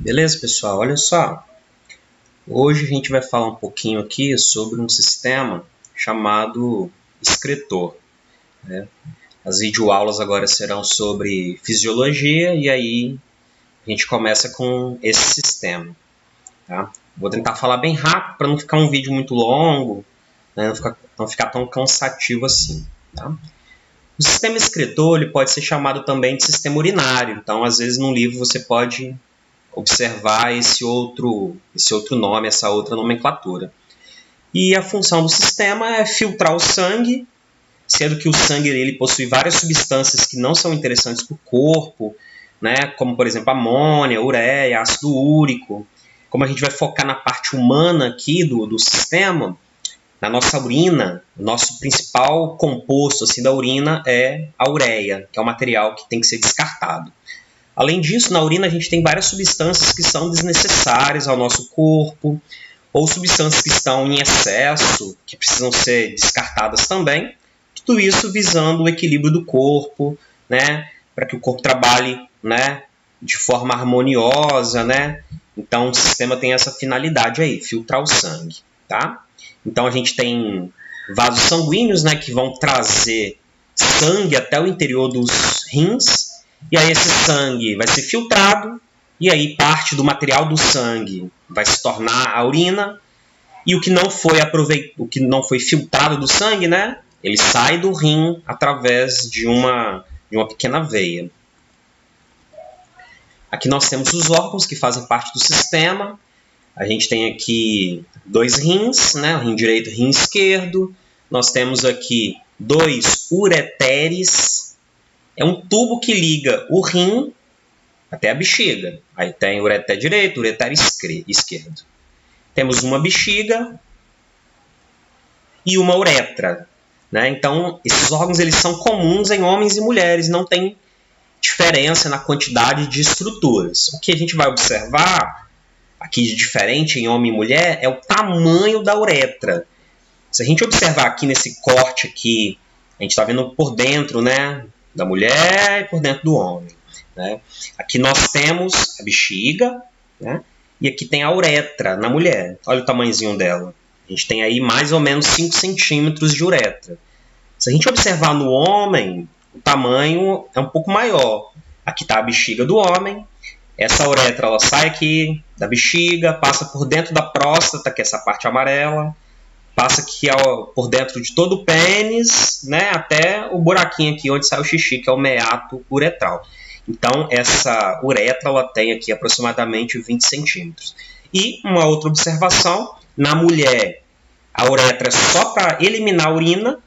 Beleza, pessoal? Olha só. Hoje a gente vai falar um pouquinho aqui sobre um sistema chamado excretor, né? As videoaulas agora serão sobre fisiologia e aí a gente começa com esse sistema, tá? Vou tentar falar bem rápido para não ficar um vídeo muito longo, né? Não ficar tão cansativo assim, tá? O sistema excretor ele pode ser chamado também de sistema urinário. Então, às vezes, num livro você pode observar esse outro nome, essa outra nomenclatura. E a função do sistema é filtrar o sangue, sendo que o sangue ele possui várias substâncias que não são interessantes para o corpo, né? Como, por exemplo, amônia, ureia, ácido úrico. Como a gente vai focar na parte humana aqui do sistema, na nossa urina, o nosso principal composto assim, da urina é a ureia, que é o material que tem que ser descartado. Além disso, na urina a gente tem várias substâncias que são desnecessárias ao nosso corpo, ou substâncias que estão em excesso, que precisam ser descartadas também. Tudo isso visando o equilíbrio do corpo, né, para que o corpo trabalhe, né, de forma harmoniosa, né? Então o sistema tem essa finalidade aí, filtrar o sangue, tá? Então a gente tem vasos sanguíneos, né, que vão trazer sangue até o interior dos rins, e aí esse sangue vai ser filtrado, e aí parte do material do sangue vai se tornar a urina, e o que não foi filtrado do sangue, né, ele sai do rim através de uma pequena veia. Aqui nós temos os órgãos que fazem parte do sistema. A gente tem aqui dois rins, né? O rim direito e o rim esquerdo. Nós temos aqui dois ureteres. É um tubo que liga o rim até a bexiga. Aí tem o ureter direito, o ureter esquerdo. Temos uma bexiga e uma uretra, né? Então, esses órgãos eles são comuns em homens e mulheres, não tem diferença na quantidade de estruturas. O que a gente vai observar aqui de diferente em homem e mulher é o tamanho da uretra. Se a gente observar aqui nesse corte aqui, a gente está vendo por dentro, né, da mulher e por dentro do homem, né? Aqui nós temos a bexiga, né, e aqui tem a uretra na mulher. Olha o tamanhozinho dela. A gente tem aí mais ou menos 5 centímetros de uretra. Se a gente observar no homem, o tamanho é um pouco maior. Aqui está a bexiga do homem. Essa uretra ela sai aqui da bexiga, passa por dentro da próstata, que é essa parte amarela, passa aqui por dentro de todo o pênis, né, até o buraquinho aqui onde sai o xixi, que é o meato uretral. Então, essa uretra ela tem aqui aproximadamente 20 centímetros. E uma outra observação, na mulher, a uretra é só para eliminar a urina.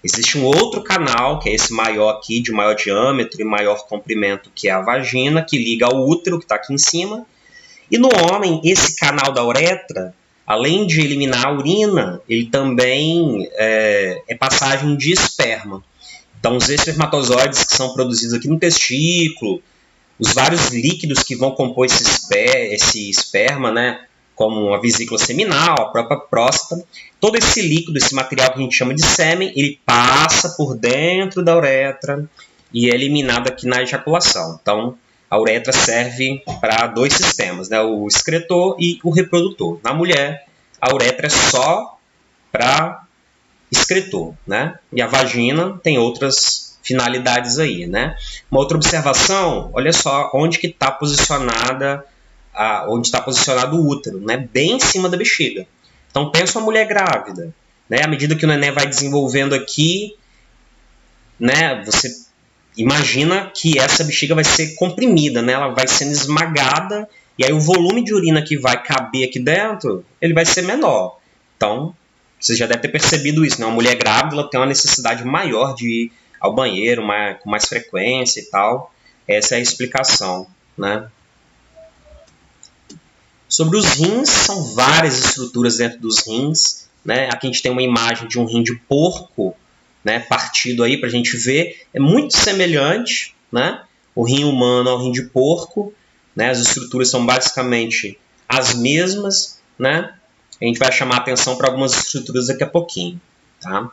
Existe um outro canal, que é esse maior aqui, de maior diâmetro e maior comprimento, que é a vagina, que liga ao útero, que está aqui em cima. E no homem, esse canal da uretra, além de eliminar a urina, ele também é passagem de esperma. Então, os espermatozoides que são produzidos aqui no testículo, os vários líquidos que vão compor esse esperma, né, como a vesícula seminal, a própria próstata, todo esse líquido, esse material que a gente chama de sêmen, ele passa por dentro da uretra e é eliminado aqui na ejaculação. Então, a uretra serve para dois sistemas, né? O excretor e o reprodutor. Na mulher, a uretra é só para excretor, né? E a vagina tem outras finalidades aí, né? Uma outra observação, olha só onde que está posicionado o útero, né? Bem em cima da bexiga. Então, pensa uma mulher grávida, né? À medida que o neném vai desenvolvendo aqui, né? Você imagina que essa bexiga vai ser comprimida, né? Ela vai sendo esmagada e aí o volume de urina que vai caber aqui dentro, ele vai ser menor. Então, você já deve ter percebido isso, né? Uma mulher grávida ela tem uma necessidade maior de ir ao banheiro com mais frequência e tal. Essa é a explicação, né? Sobre os rins, são várias estruturas dentro dos rins, né? Aqui a gente tem uma imagem de um rim de porco, né, partido aí para a gente ver. É muito semelhante, né, o rim humano ao rim de porco, né? As estruturas são basicamente as mesmas, né? A gente vai chamar a atenção para algumas estruturas daqui a pouquinho, tá?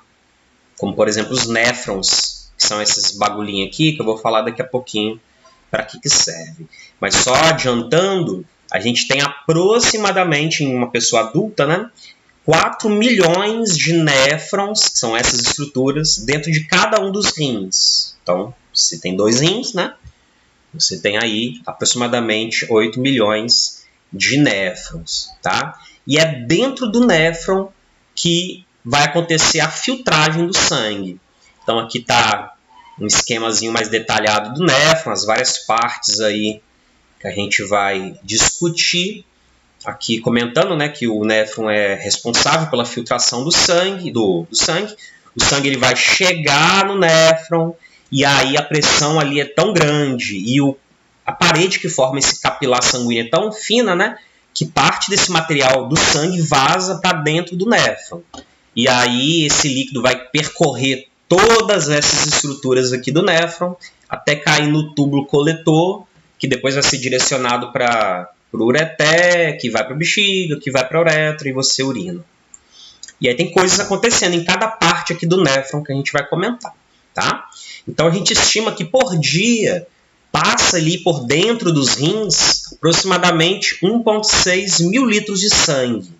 Como, por exemplo, os néfrons, que são esses bagulhinhos aqui, que eu vou falar daqui a pouquinho para que serve. Mas só adiantando, a gente tem aproximadamente, em uma pessoa adulta, né, 4 milhões de néfrons, que são essas estruturas, dentro de cada um dos rins. Então, se tem 2 rins, né, você tem aí aproximadamente 8 milhões de néfrons. Tá? E é dentro do néfron que vai acontecer a filtragem do sangue. Então, aqui está um esquemazinho mais detalhado do néfron, as várias partes aí que a gente vai discutir. Aqui comentando, né, que o néfron é responsável pela filtração do sangue. O sangue ele vai chegar no néfron e aí a pressão ali é tão grande e a parede que forma esse capilar sanguíneo é tão fina, né, que parte desse material do sangue vaza para dentro do néfron. E aí esse líquido vai percorrer todas essas estruturas aqui do néfron até cair no túbulo coletor, que depois vai ser direcionado para o ureter, que vai para a bexiga, que vai para a uretra e você urina. E aí tem coisas acontecendo em cada parte aqui do néfron que a gente vai comentar. Tá? Então a gente estima que por dia passa ali por dentro dos rins aproximadamente 1,6 mil litros de sangue.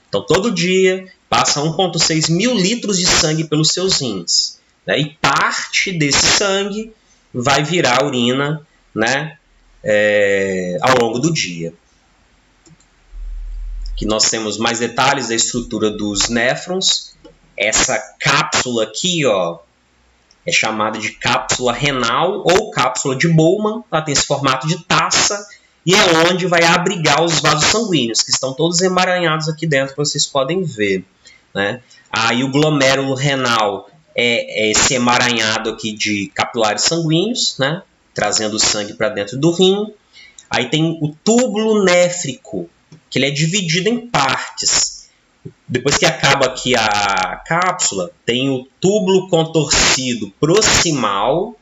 Então todo dia passa 1,6 mil litros de sangue pelos seus rins. Né? E parte desse sangue vai virar urina, né, ao longo do dia. Aqui nós temos mais detalhes da estrutura dos néfrons. Essa cápsula aqui, ó, é chamada de cápsula renal ou cápsula de Bowman. Ela tem esse formato de taça e é onde vai abrigar os vasos sanguíneos, que estão todos emaranhados aqui dentro, vocês podem ver. Né? Aí o glomérulo renal é esse emaranhado aqui de capilares sanguíneos, né? Trazendo o sangue para dentro do rim. Aí tem o túbulo néfrico, que ele é dividido em partes. Depois que acaba aqui a cápsula, tem o túbulo contorcido proximal,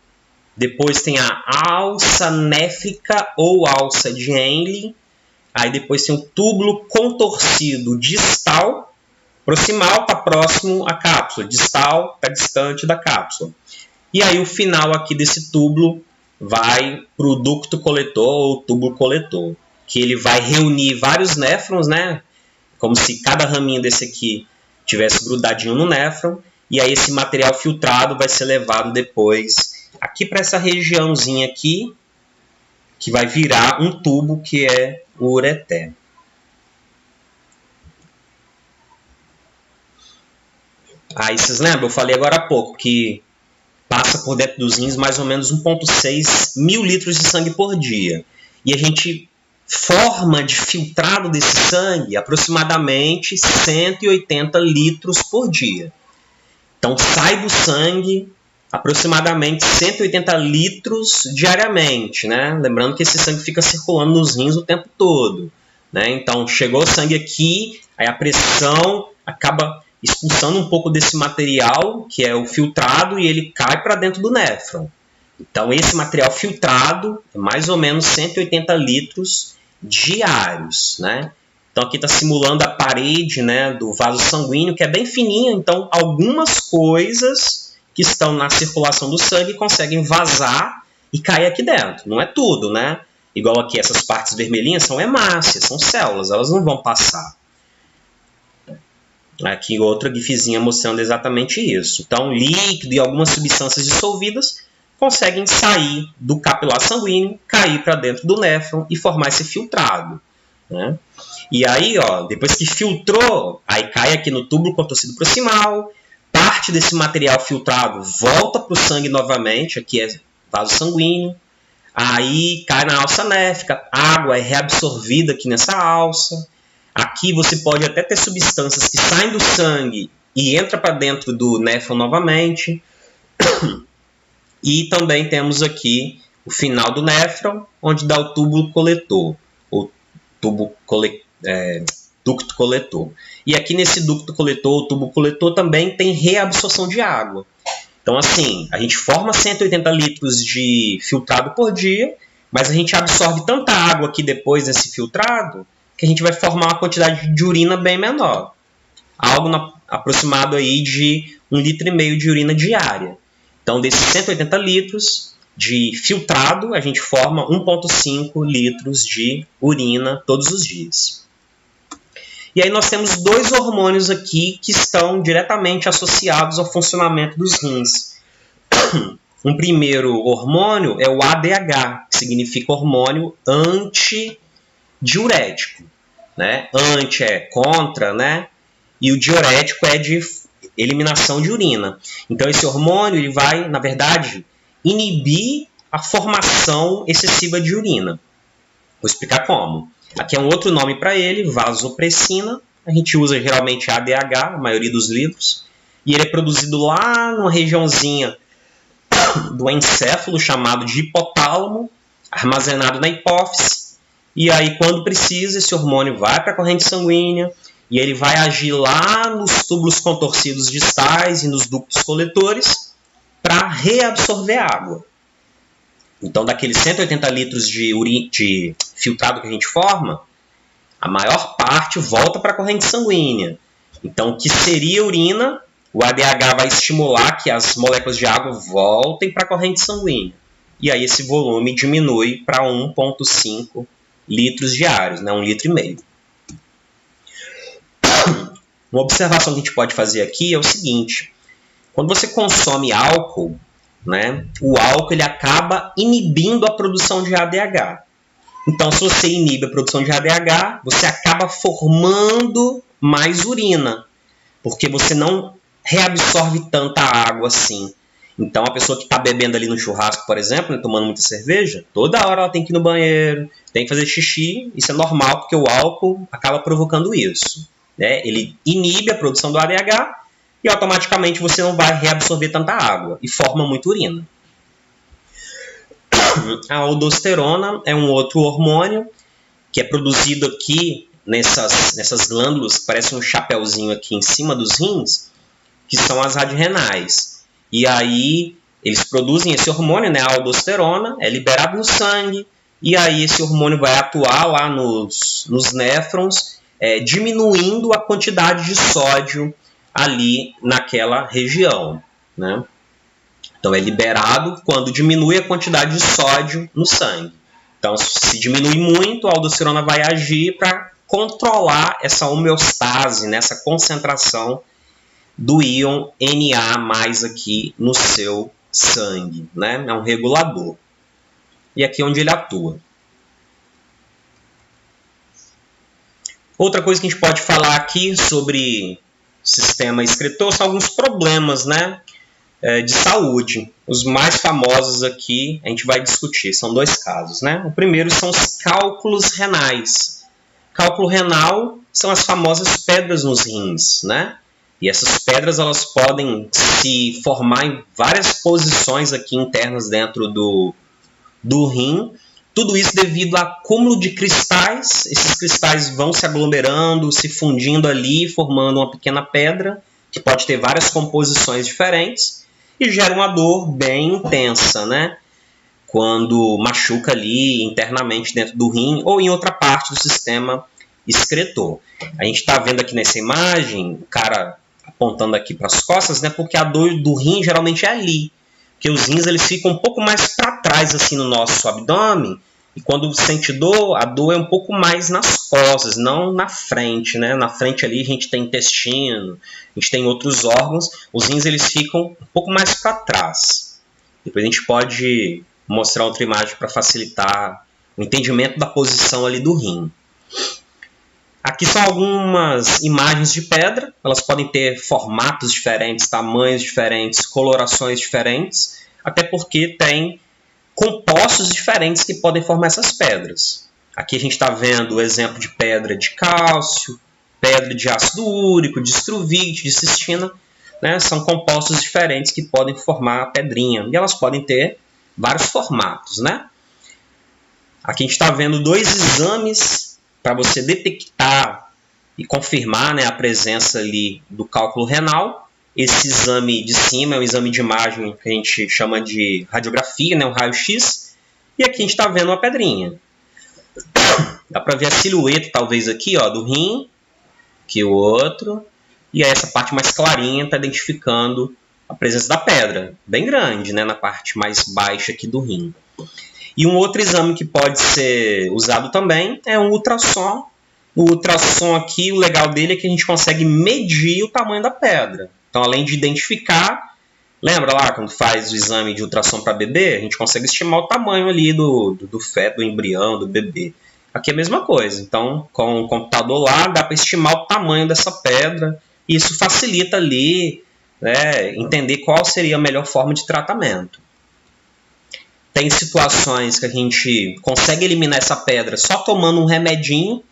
depois tem a alça néfrica ou alça de Henle, aí depois tem o túbulo contorcido distal, proximal está próximo à cápsula, distal está distante da cápsula. E aí o final aqui desse túbulo vai para o ducto coletor ou túbulo coletor, que ele vai reunir vários néfrons, né? Como se cada raminho desse aqui tivesse grudadinho no néfron, e aí esse material filtrado vai ser levado depois aqui para essa regiãozinha aqui, que vai virar um tubo que é o ureter. Aí vocês lembram? Eu falei agora há pouco que passa por dentro dos rins mais ou menos 1,6 mil litros de sangue por dia. E a gente forma de filtrado desse sangue aproximadamente 180 litros por dia. Então sai do sangue aproximadamente 180 litros diariamente, né? Lembrando que esse sangue fica circulando nos rins o tempo todo, né? Então chegou o sangue aqui, aí a pressão acaba expulsando um pouco desse material, que é o filtrado, e ele cai para dentro do néfron. Então esse material filtrado é mais ou menos 180 litros diários, né? Então aqui está simulando a parede, né, do vaso sanguíneo, que é bem fininha, então algumas coisas que estão na circulação do sangue conseguem vazar e cair aqui dentro. Não é tudo, né? Igual aqui essas partes vermelhinhas são hemácias, são células, elas não vão passar. Aqui outra gifzinha mostrando exatamente isso. Então líquido e algumas substâncias dissolvidas conseguem sair do capilar sanguíneo, cair para dentro do néfron e formar esse filtrado. Né? E aí, ó, depois que filtrou, aí cai aqui no túbulo contorcido proximal, parte desse material filtrado volta para o sangue novamente, aqui é vaso sanguíneo, aí cai na alça néfrica, água é reabsorvida aqui nessa alça, aqui você pode até ter substâncias que saem do sangue e entram para dentro do néfron novamente. E também temos aqui o final do néfron, onde dá o túbulo coletor, ou ducto coletor. E aqui nesse ducto coletor, o tubo coletor, também tem reabsorção de água. Então, assim, a gente forma 180 litros de filtrado por dia, mas a gente absorve tanta água aqui depois desse filtrado, que a gente vai formar uma quantidade de urina bem menor. Algo aproximado aí de 1,5 litro de urina diária. Então, desses 180 litros, de filtrado, a gente forma 1,5 litros de urina todos os dias. E aí nós temos dois hormônios aqui que estão diretamente associados ao funcionamento dos rins. Um primeiro hormônio é o ADH, que significa hormônio antidiurético, né? Anti é contra, né? E o diurético é de eliminação de urina. Então esse hormônio ele vai, na verdade, inibir a formação excessiva de urina. Vou explicar como. Aqui é um outro nome para ele, vasopressina. A gente usa geralmente ADH, a maioria dos livros. E ele é produzido lá numa regiãozinha do encéfalo, chamado de hipotálamo, armazenado na hipófise. E aí, quando precisa, esse hormônio vai para a corrente sanguínea e ele vai agir lá nos túbulos contorcidos distais e nos ductos coletores para reabsorver água. Então, daqueles 180 litros de filtrado que a gente forma, a maior parte volta para a corrente sanguínea. Então, o que seria urina, o ADH vai estimular que as moléculas de água voltem para a corrente sanguínea. E aí esse volume diminui para 1,5 litros diários, né? 1,5 litros. Uma observação que a gente pode fazer aqui é o seguinte. Quando você consome álcool, né, o álcool ele acaba inibindo a produção de ADH. Então, se você inibe a produção de ADH, você acaba formando mais urina, porque você não reabsorve tanta água assim. Então, a pessoa que está bebendo ali no churrasco, por exemplo, né, tomando muita cerveja, toda hora ela tem que ir no banheiro, tem que fazer xixi. Isso é normal, porque o álcool acaba provocando isso, né? Ele inibe a produção do ADH e automaticamente você não vai reabsorver tanta água e forma muita urina. A aldosterona é um outro hormônio que é produzido aqui nessas glândulas que parecem um chapéuzinho aqui em cima dos rins, que são as adrenais. E aí eles produzem esse hormônio, né, a aldosterona, é liberado no sangue, e aí esse hormônio vai atuar lá nos néfrons, diminuindo a quantidade de sódio ali naquela região, né? Então é liberado quando diminui a quantidade de sódio no sangue. Então, se diminui muito, a aldosterona vai agir para controlar essa homeostase, né, essa concentração do íon Na+ aqui no seu sangue, né? É um regulador. E aqui é onde ele atua. Outra coisa que a gente pode falar aqui sobre sistema excretor são alguns problemas, né, de saúde. Os mais famosos aqui a gente vai discutir, são dois casos, né? O primeiro são os cálculos renais. Cálculo renal são as famosas pedras nos rins, né? E essas pedras elas podem se formar em várias posições aqui internas dentro do rim. Tudo isso devido a acúmulo de cristais. Esses cristais vão se aglomerando, se fundindo ali, formando uma pequena pedra, que pode ter várias composições diferentes, e gera uma dor bem intensa, né? Quando machuca ali internamente dentro do rim ou em outra parte do sistema excretor. A gente está vendo aqui nessa imagem, o cara apontando aqui para as costas, né? Porque a dor do rim geralmente é ali. Porque os rins eles ficam um pouco mais para trás assim no nosso abdômen, e quando sente dor, a dor é um pouco mais nas costas, não na frente, né? Na frente ali a gente tem intestino, a gente tem outros órgãos, os rins eles ficam um pouco mais para trás. Depois a gente pode mostrar outra imagem para facilitar o entendimento da posição ali do rim. Aqui são algumas imagens de pedra, elas podem ter formatos diferentes, tamanhos diferentes, colorações diferentes, até porque tem compostos diferentes que podem formar essas pedras. Aqui a gente está vendo o exemplo de pedra de cálcio, pedra de ácido úrico, de estruvite, de cistina, né? São compostos diferentes que podem formar a pedrinha, e elas podem ter vários formatos, né? Aqui a gente está vendo dois exames para você detectar e confirmar, né, a presença ali do cálculo renal. Esse exame de cima é um exame de imagem que a gente chama de radiografia, né, um raio-x. E aqui a gente está vendo uma pedrinha. Dá para ver a silhueta, talvez, aqui, ó, do rim, aqui o outro. E aí essa parte mais clarinha está identificando a presença da pedra, bem grande, né, na parte mais baixa aqui do rim. E um outro exame que pode ser usado também é um ultrassom. O ultrassom aqui, o legal dele é que a gente consegue medir o tamanho da pedra. Então, além de identificar, lembra lá quando faz o exame de ultrassom para bebê? A gente consegue estimar o tamanho ali do feto, do embrião, do bebê. Aqui é a mesma coisa. Então, com o computador lá, dá para estimar o tamanho dessa pedra. E isso facilita ali, né, entender qual seria a melhor forma de tratamento. Tem situações que a gente consegue eliminar essa pedra só tomando um remedinho.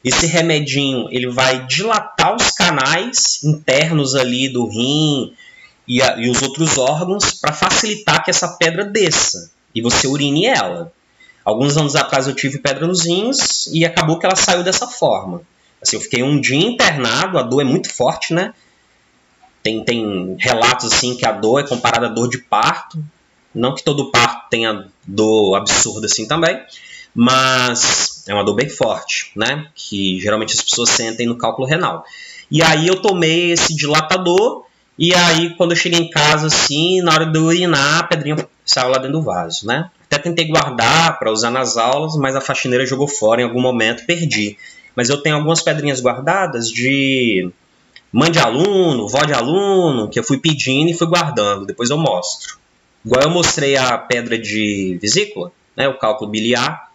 Esse remedinho ele vai dilatar os canais internos ali do rim e os outros órgãos para facilitar que essa pedra desça e você urine ela. Alguns anos atrás eu tive pedra nos rins e acabou que ela saiu dessa forma. Assim, eu fiquei um dia internado, a dor é muito forte, né? Tem relatos assim que a dor é comparada à dor de parto. Não que todo parto tenha dor absurda assim também, mas é uma dor bem forte, né? Que geralmente as pessoas sentem no cálculo renal. E aí eu tomei esse dilatador, e aí quando eu cheguei em casa, assim, na hora de eu urinar, a pedrinha saiu lá dentro do vaso, né? Até tentei guardar para usar nas aulas, mas a faxineira jogou fora em algum momento, perdi. Mas eu tenho algumas pedrinhas guardadas de mãe de aluno, vó de aluno, que eu fui pedindo e fui guardando, depois eu mostro. Igual eu mostrei a pedra de vesícula, né, o cálculo biliar,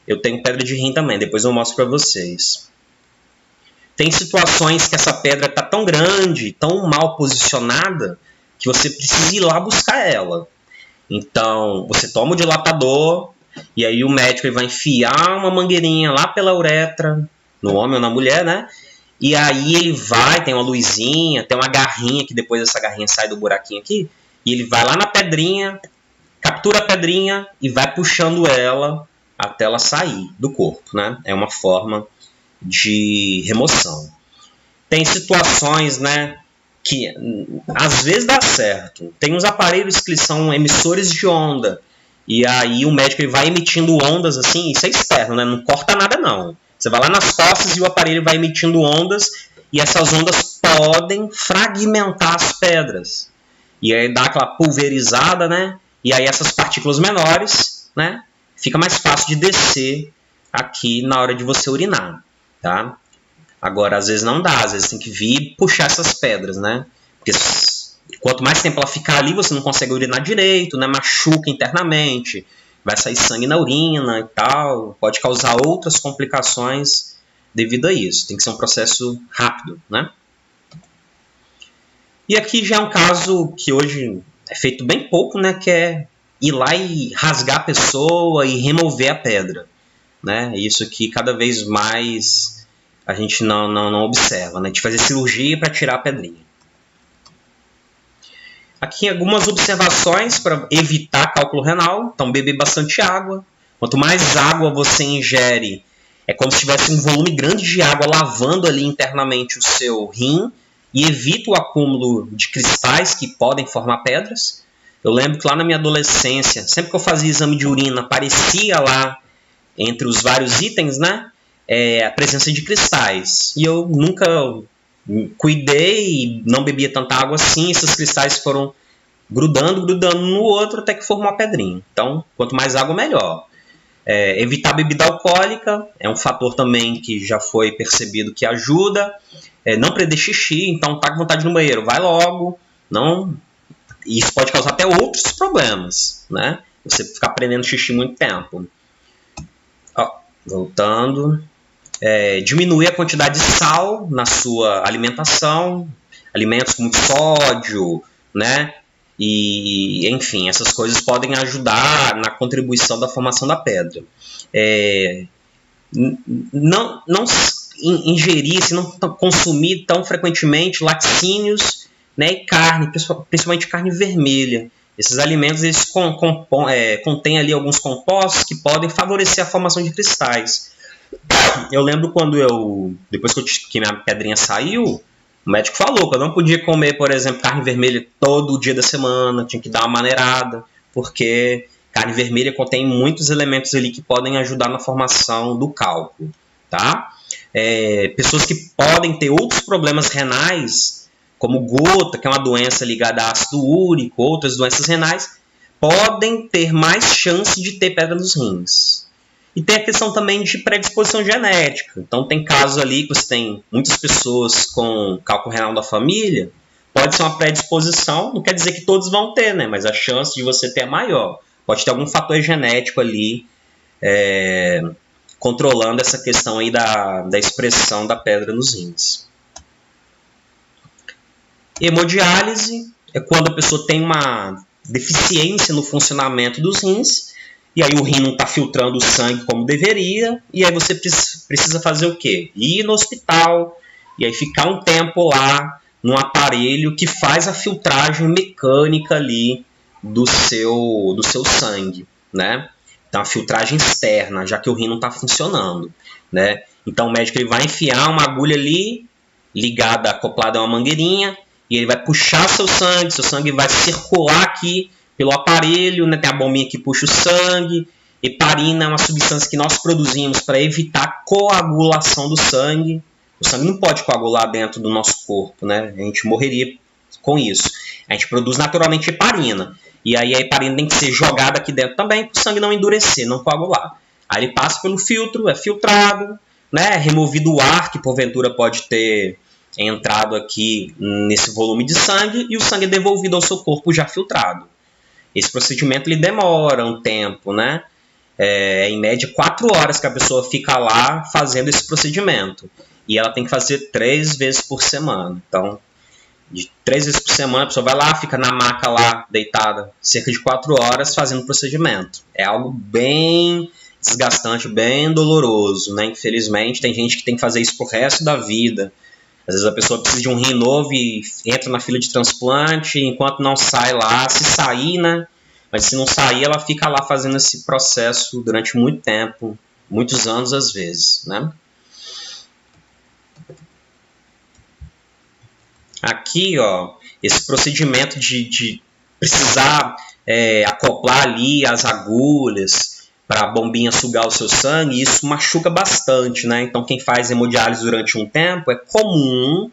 eu tenho pedra de rim também, depois eu mostro para vocês. Tem situações que essa pedra está tão grande, tão mal posicionada, que você precisa ir lá buscar ela. Então, você toma o dilatador, e aí o médico ele vai enfiar uma mangueirinha lá pela uretra, no homem ou na mulher, né? E aí ele vai, tem uma luzinha, tem uma garrinha, que depois essa garrinha sai do buraquinho aqui, e ele vai lá na pedrinha, captura a pedrinha e vai puxando ela até ela sair do corpo, né? É uma forma de remoção. Tem situações, né, que às vezes dá certo. Tem uns aparelhos que são emissores de onda, e aí o médico ele vai emitindo ondas assim, isso é externo, né? Não corta nada não. Você vai lá nas costas e o aparelho vai emitindo ondas, e essas ondas podem fragmentar as pedras. E aí dá aquela pulverizada, né? E aí essas partículas menores, né, fica mais fácil de descer aqui na hora de você urinar, tá? Agora, às vezes não dá, às vezes tem que vir e puxar essas pedras, né? Porque quanto mais tempo ela ficar ali, você não consegue urinar direito, né? Machuca internamente, vai sair sangue na urina e tal, pode causar outras complicações devido a isso. Tem que ser um processo rápido, né? E aqui já é um caso que hoje é feito bem pouco, né? Que é ir lá e rasgar a pessoa e remover a pedra, né? Isso aqui cada vez mais a gente não observa, né? De fazer cirurgia para tirar a pedrinha. Aqui algumas observações para evitar cálculo renal. Então, beber bastante água. Quanto mais água você ingere, é como se tivesse um volume grande de água lavando ali internamente o seu rim, e evita o acúmulo de cristais que podem formar pedras. Eu lembro que lá na minha adolescência, sempre que eu fazia exame de urina, aparecia lá, entre os vários itens, né, a presença de cristais. E eu nunca cuidei e não bebia tanta água assim, esses cristais foram grudando no outro até que formou uma pedrinha. Então, quanto mais água, melhor. Evitar bebida alcoólica é um fator também que já foi percebido que ajuda. Não prender xixi, então tá com vontade no banheiro, vai logo. Não, isso pode causar até outros problemas, né? Você ficar prendendo xixi muito tempo. Voltando. Diminuir a quantidade de sal na sua alimentação, alimentos com muito sódio, né? E, enfim, essas coisas podem ajudar na contribuição da formação da pedra. Não ingerir, se não consumir tão frequentemente laticínios, né, e carne, principalmente carne vermelha. Esses alimentos eles contêm ali alguns compostos que podem favorecer a formação de cristais. Eu lembro quando depois que minha pedrinha saiu, o médico falou que eu não podia comer, por exemplo, carne vermelha todo dia da semana, tinha que dar uma maneirada, porque carne vermelha contém muitos elementos ali que podem ajudar na formação do cálculo, tá? Pessoas que podem ter outros problemas renais, como gota, que é uma doença ligada a ácido úrico, outras doenças renais, podem ter mais chance de ter pedra nos rins. E tem a questão também de predisposição genética. Então tem casos ali que você tem muitas pessoas com cálculo renal da família, pode ser uma predisposição, não quer dizer que todos vão ter, né? Mas a chance de você ter é maior. Pode ter algum fator genético ali controlando essa questão aí da expressão da pedra nos rins. Hemodiálise é quando a pessoa tem uma deficiência no funcionamento dos rins, e aí o rim não está filtrando o sangue como deveria, e aí você precisa fazer o quê? Ir no hospital, e aí ficar um tempo lá num aparelho que faz a filtragem mecânica ali do seu sangue, né? Então, a filtragem externa, já que o rim não está funcionando, né? Então, o médico ele vai enfiar uma agulha ali, ligada, acoplada a uma mangueirinha, e ele vai puxar seu sangue vai circular aqui pelo aparelho, né? Tem a bombinha que puxa o sangue. Heparina é uma substância que nós produzimos para evitar a coagulação do sangue. O sangue não pode coagular dentro do nosso corpo, né? A gente morreria com isso. A gente produz naturalmente heparina. E aí a heparina tem que ser jogada aqui dentro também para o sangue não endurecer, não coagular. Aí ele passa pelo filtro, é filtrado, né? É removido o ar que porventura pode ter entrado aqui nesse volume de sangue e o sangue é devolvido ao seu corpo já filtrado. Esse procedimento ele demora um tempo, né? Em média 4 horas que a pessoa fica lá fazendo esse procedimento. E ela tem que fazer 3 vezes por semana. Então, de 3 vezes por semana, a pessoa vai lá, fica na maca lá, deitada, cerca de 4 horas fazendo o procedimento. É algo bem desgastante, bem doloroso, né? Infelizmente, tem gente que tem que fazer isso pro resto da vida. Às vezes a pessoa precisa de um rim novo e entra na fila de transplante, enquanto não sai lá, se sair, né? Mas se não sair, ela fica lá fazendo esse processo durante muito tempo, muitos anos às vezes, né? Aqui, ó, esse procedimento de precisar acoplar ali as agulhas para a bombinha sugar o seu sangue, isso machuca bastante, né? Então, quem faz hemodiálise durante um tempo, é comum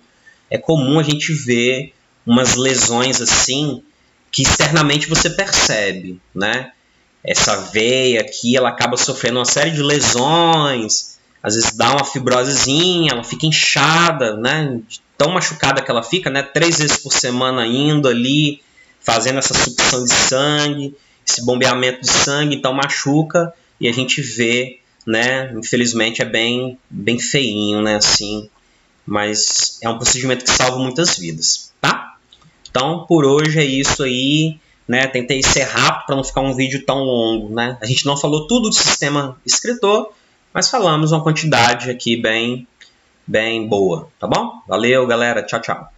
a gente ver umas lesões assim, que externamente você percebe, né? Essa veia aqui, ela acaba sofrendo uma série de lesões, às vezes dá uma fibrosezinha, ela fica inchada, né? Tão machucada que ela fica, né? 3 vezes por semana indo ali, fazendo essa sucção de sangue, esse bombeamento de sangue, então machuca e a gente vê, né? Infelizmente é bem feinho, né? Assim, mas é um procedimento que salva muitas vidas, tá? Então, por hoje é isso aí, né? Tentei ser rápido para não ficar um vídeo tão longo, né? A gente não falou tudo do sistema excretor, mas falamos uma quantidade aqui bem boa, tá bom? Valeu, galera. Tchau, tchau.